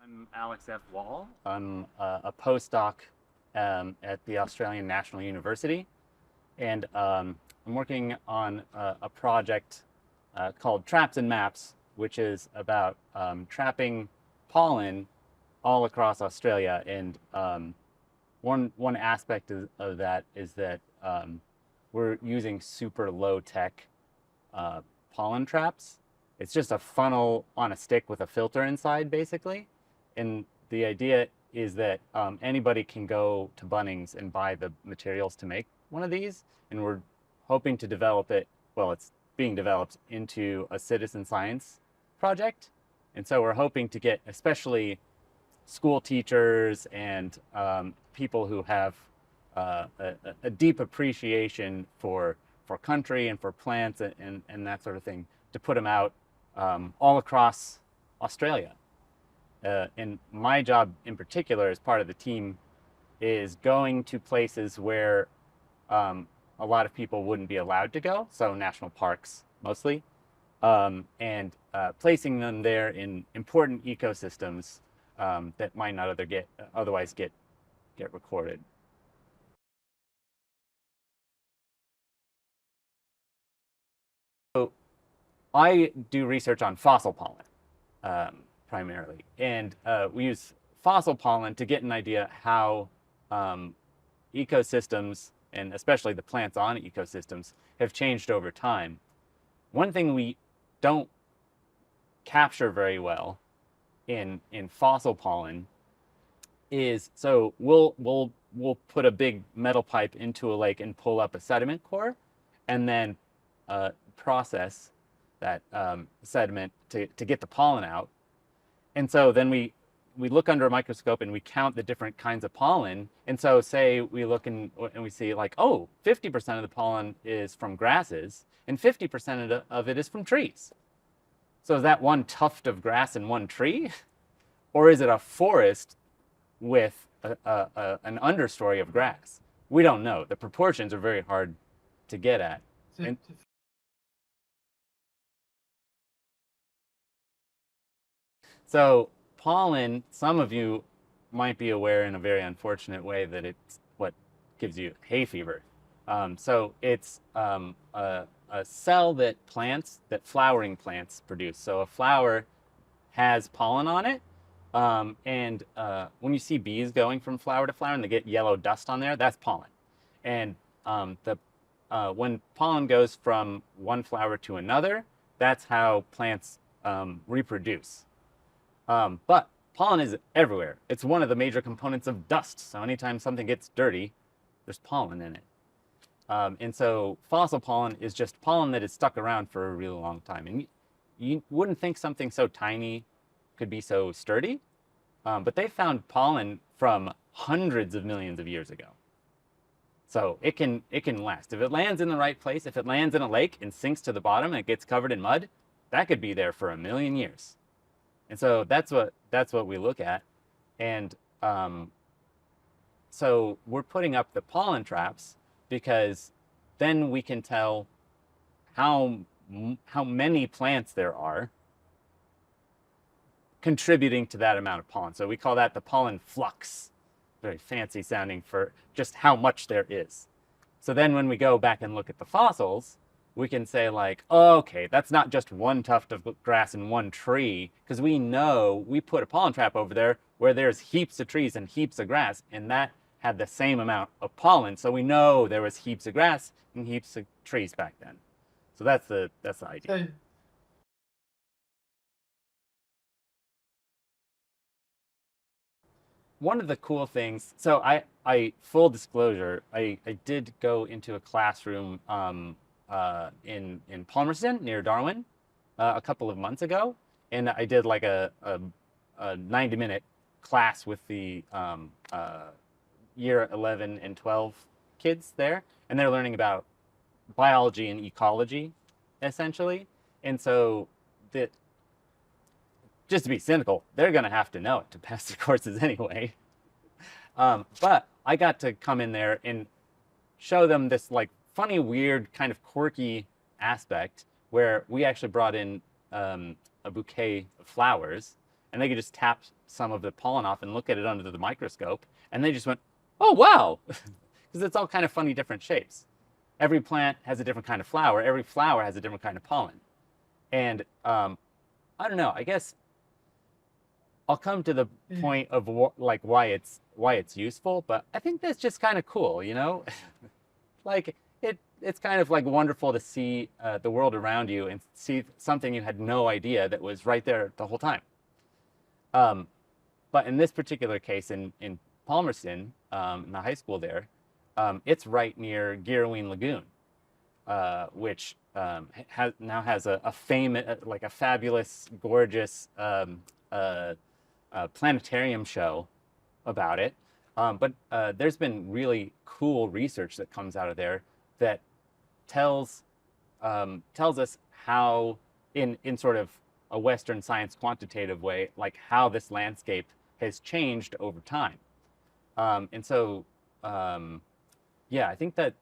I'm Alex F. Wall. I'm a postdoc at the Australian National University, and I'm working on a project called Traps and Maps, which is about trapping pollen all across Australia. And one aspect of that is that we're using super low tech pollen traps. It's just a funnel on a stick with a filter inside, basically. And the idea is that anybody can go to Bunnings and buy the materials to make one of these. And we're hoping to develop it, well, it's being developed into a citizen science project. And so we're hoping to get especially school teachers and people who have a deep appreciation for country and for plants and that sort of thing to put them out all across Australia. And my job in particular, as part of the team, is going to places where a lot of people wouldn't be allowed to go, so national parks mostly, and placing them there in important ecosystems that might not otherwise get recorded. So I do research on fossil pollen primarily, and we use fossil pollen to get an idea how ecosystems, and especially the plants on ecosystems, have changed over time. One thing we don't capture very well in fossil pollen is, so we'll put a big metal pipe into a lake and pull up a sediment core, and then process that sediment to get the pollen out. And so then we look under a microscope and we count the different kinds of pollen. And so say we look and we see like, oh, 50% of the pollen is from grasses and 50% of it is from trees. So is that one tuft of grass and one tree? Or is it a forest with an understory of grass? We don't know. The proportions are very hard to get at. And so pollen, some of you might be aware in a very unfortunate way that it's what gives you hay fever. So it's a cell that flowering plants produce. So a flower has pollen on it. And when you see bees going from flower to flower and they get yellow dust on there, that's pollen. And when pollen goes from one flower to another, that's how plants reproduce. But pollen is everywhere. It's one of the major components of dust. So anytime something gets dirty, there's pollen in it. And so fossil pollen is just pollen that is stuck around for a really long time. And you wouldn't think something so tiny could be so sturdy, but they found pollen from hundreds of millions of years ago. So it can last. If it lands in the right place, if it lands in a lake and sinks to the bottom and it gets covered in mud, that could be there for 1,000,000 years. And so that's what we look at. And so we're putting up the pollen traps because then we can tell how many plants there are contributing to that amount of pollen. So we call that the pollen flux. Very fancy sounding for just how much there is. So then when we go back and look at the fossils, we can say like, oh, okay, that's not just one tuft of grass and one tree, because we know we put a pollen trap over there where there's heaps of trees and heaps of grass, and that had the same amount of pollen. So we know there was heaps of grass and heaps of trees back then. So that's the idea. One of the cool things, so I full disclosure, I did go into a classroom in Palmerston near Darwin a couple of months ago, and I did like a 90-minute class with the year 11 and 12 kids there, and they're learning about biology and ecology, essentially. And so just to be cynical, they're going to have to know it to pass the courses anyway. But I got to come in there and show them this like funny, weird, kind of quirky aspect where we actually brought in a bouquet of flowers and they could just tap some of the pollen off and look at it under the microscope, and they just went, oh wow, because it's all kind of funny different shapes. Every plant has a different kind of flower. Every flower has a different kind of pollen. And I don't know. I guess I'll come to the point of like why it's useful, but I think that's just kind of cool, you know? Like it's kind of like wonderful to see the world around you and see something you had no idea that was right there the whole time. But in this particular case, in Palmerston, in the high school there, it's right near Girraween Lagoon, which now has a famous, like a fabulous, gorgeous planetarium show about it. But there's been really cool research that comes out of there that tells us how, in sort of a Western science quantitative way, like how this landscape has changed over time. And so, yeah, I think that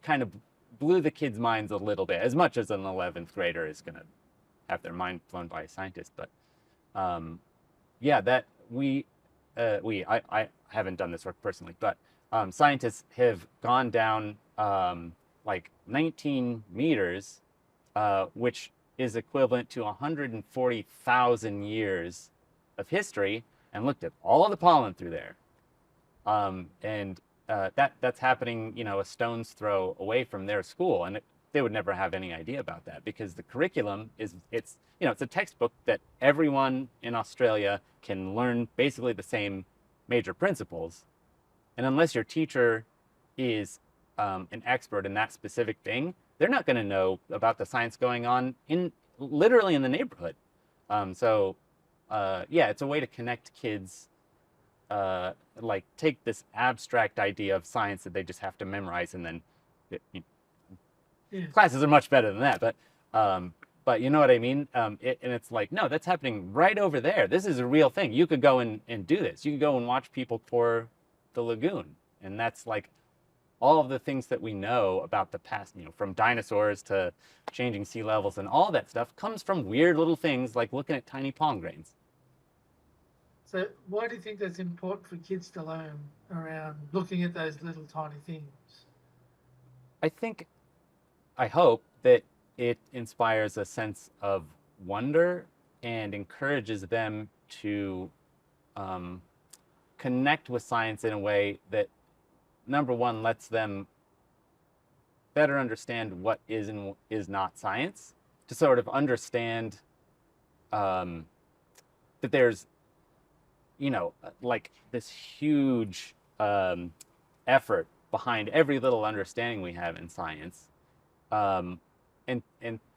kind of blew the kids' minds a little bit, as much as an 11th grader is going to have their mind blown by a scientist. But yeah, that I haven't done this work personally, but scientists have gone down like 19 meters, which is equivalent to 140,000 years of history, and looked at all the pollen through there. And that's happening, you know, a stone's throw away from their school, and they would never have any idea about that because the curriculum it's a textbook that everyone in Australia can learn basically the same major principles, and unless your teacher is an expert in that specific thing, they're not going to know about the science going on literally in the neighborhood. So yeah, it's a way to connect kids. Like take this abstract idea of science that they just have to memorize, and then classes are much better than that. But you know what I mean? And it's like, no, that's happening right over there. This is a real thing. You could go and do this. You could go and watch people pour the lagoon, and that's like all of the things that we know about the past, you know, from dinosaurs to changing sea levels and all that stuff comes from weird little things like looking at tiny pollen grains. So why do you think that's important for kids to learn around looking at those little tiny things? I hope that it inspires a sense of wonder and encourages them to connect with science in a way that, number one, lets them better understand what is and is not science, to sort of understand that there's, you know, like this huge effort behind every little understanding we have in science. And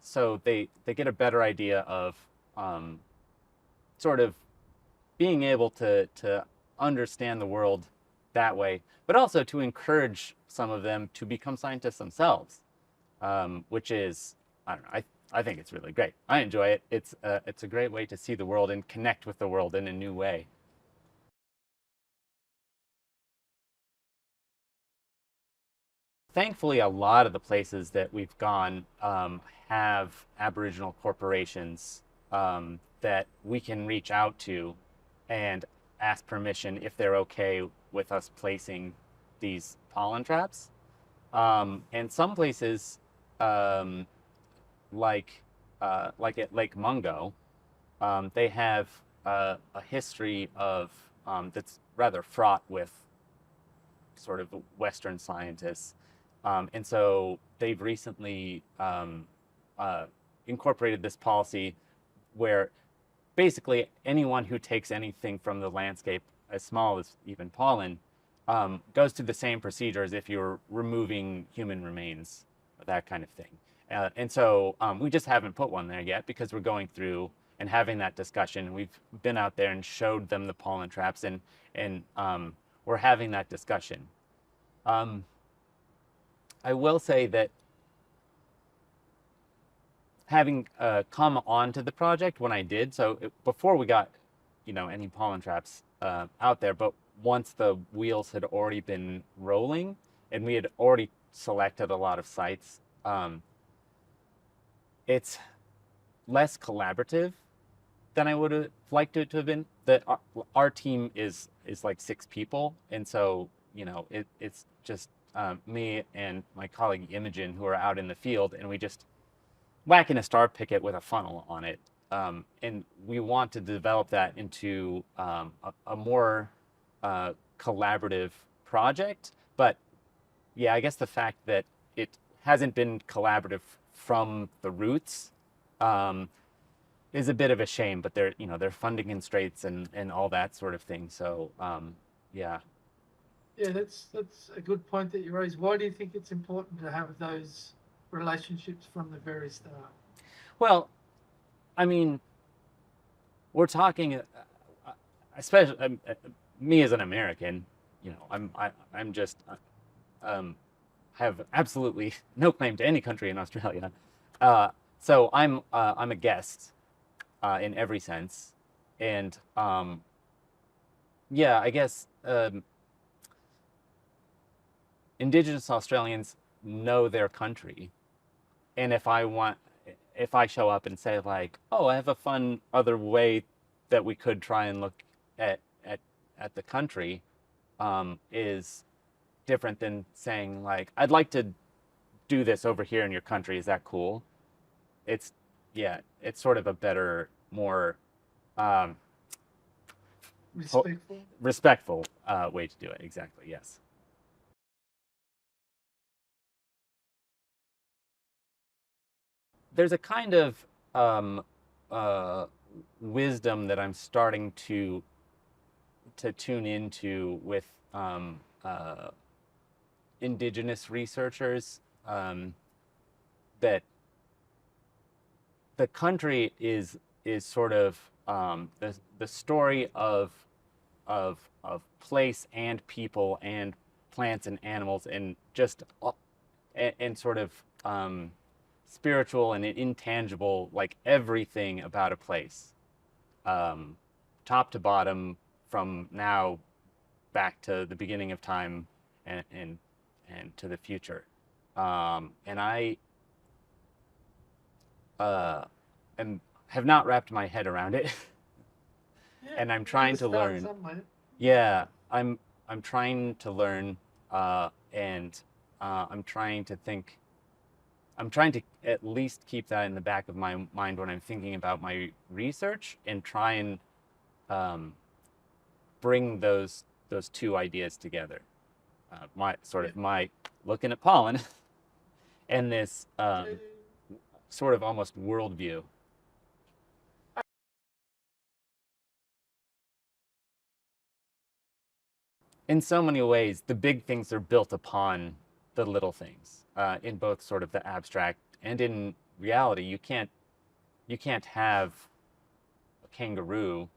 so they get a better idea of sort of being able to understand the world that way, but also to encourage some of them to become scientists themselves, which is, I don't know, I think it's really great. I enjoy it. It's a great way to see the world and connect with the world in a new way. Thankfully, a lot of the places that we've gone have Aboriginal corporations that we can reach out to and ask permission if they're okay with us placing these pollen traps. And some places, like at Lake Mungo, they have a history of that's rather fraught with sort of Western scientists. And so they've recently incorporated this policy where basically anyone who takes anything from the landscape, as small as even pollen, goes through the same procedure as if you're removing human remains, that kind of thing. And so we just haven't put one there yet because we're going through and having that discussion. We've been out there and showed them the pollen traps, and we're having that discussion. I will say that having come onto the project when I did, so before we got, you know, any pollen traps out there, but once the wheels had already been rolling and we had already selected a lot of sites, it's less collaborative than I would have liked it to have been. That our team is like 6 people, and so it's just me and my colleague Imogen who are out in the field, and we just whack in a star picket with a funnel on it. And we want to develop that into a more collaborative project. But yeah, I guess the fact that it hasn't been collaborative from the roots is a bit of a shame. But they're funding constraints and all that sort of thing. So yeah. Yeah, that's a good point that you raised. Why do you think it's important to have those relationships from the very start? Well, I mean, we're talking, especially me as an American. I'm just have absolutely no claim to any country in Australia. So I'm a guest in every sense, and yeah, I guess Indigenous Australians know their country, and if I show up and say like, oh, I have a fun other way that we could try and look at at the country, is different than saying like, I'd like to do this over here in your country. Is that cool? It's yeah, it's sort of a better, more um, Respectful. respectful way to do it. Exactly. Yes. There's a kind of uh, wisdom that I'm starting to tune into with indigenous researchers, that the country is sort of the story of place and people and plants and animals and just and sort of spiritual and intangible, like everything about a place, top to bottom, from now back to the beginning of time and to the future. And I am have not wrapped my head around it, Yeah, and I'm you trying gotta to start learn. somewhere. Yeah, I'm trying to learn, and I'm trying to think. I'm trying to at least keep that in the back of my mind when I'm thinking about my research, and try and um, bring those two ideas together. My sort Yeah. of my looking at pollen and this Yeah, sort of almost worldview. In so many ways, the big things are built upon the little things, in both sort of the abstract and in reality. You can't have a kangaroo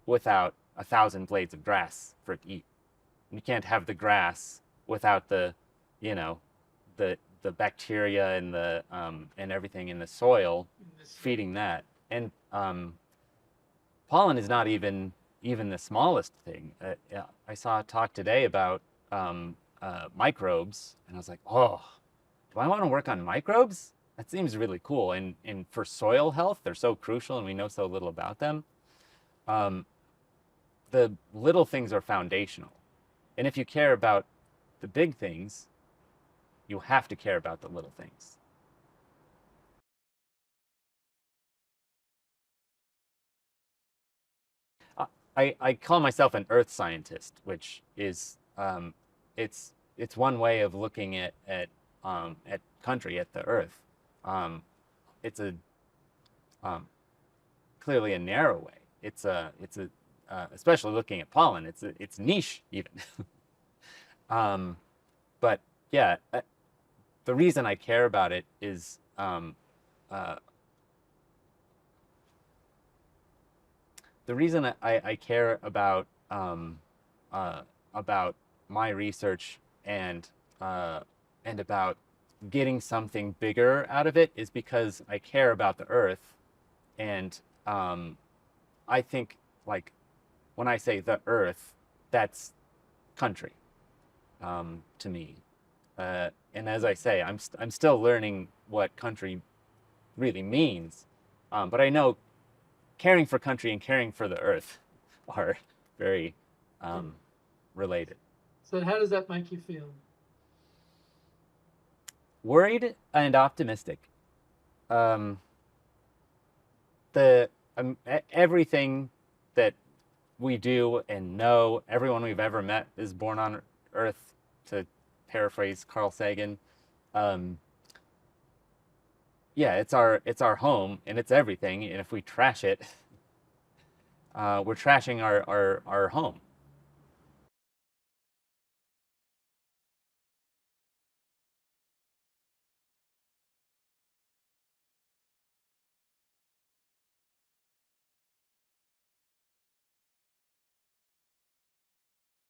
without 1,000 blades of grass for it to eat. You can't have the grass without you know, the bacteria and everything in the soil in this, feeding that. And pollen is not even the smallest thing. Yeah, I saw a talk today about microbes, and I was like, oh, do I want to work on microbes? That seems really cool. And for soil health, they're so crucial, and we know so little about them. Um, the little things are foundational. And if you care about the big things, you have to care about the little things. I call myself an earth scientist, which is it's one way of looking at country, at the earth. It's a clearly a narrow way. It's a especially looking at pollen. It's niche even. um, but yeah, the reason I care about it is uh, the reason I care about my research and about getting something bigger out of it is because I care about the earth, and I think, like, when I say the earth, that's country, to me. And as I say, I'm still learning what country really means, but I know caring for country and caring for the earth are very related. So how does that make you feel? Worried and optimistic. Everything that we do and know, everyone we've ever met is born on Earth, to paraphrase Carl Sagan. Yeah, it's our home and it's everything. And if we trash it, we're trashing our home.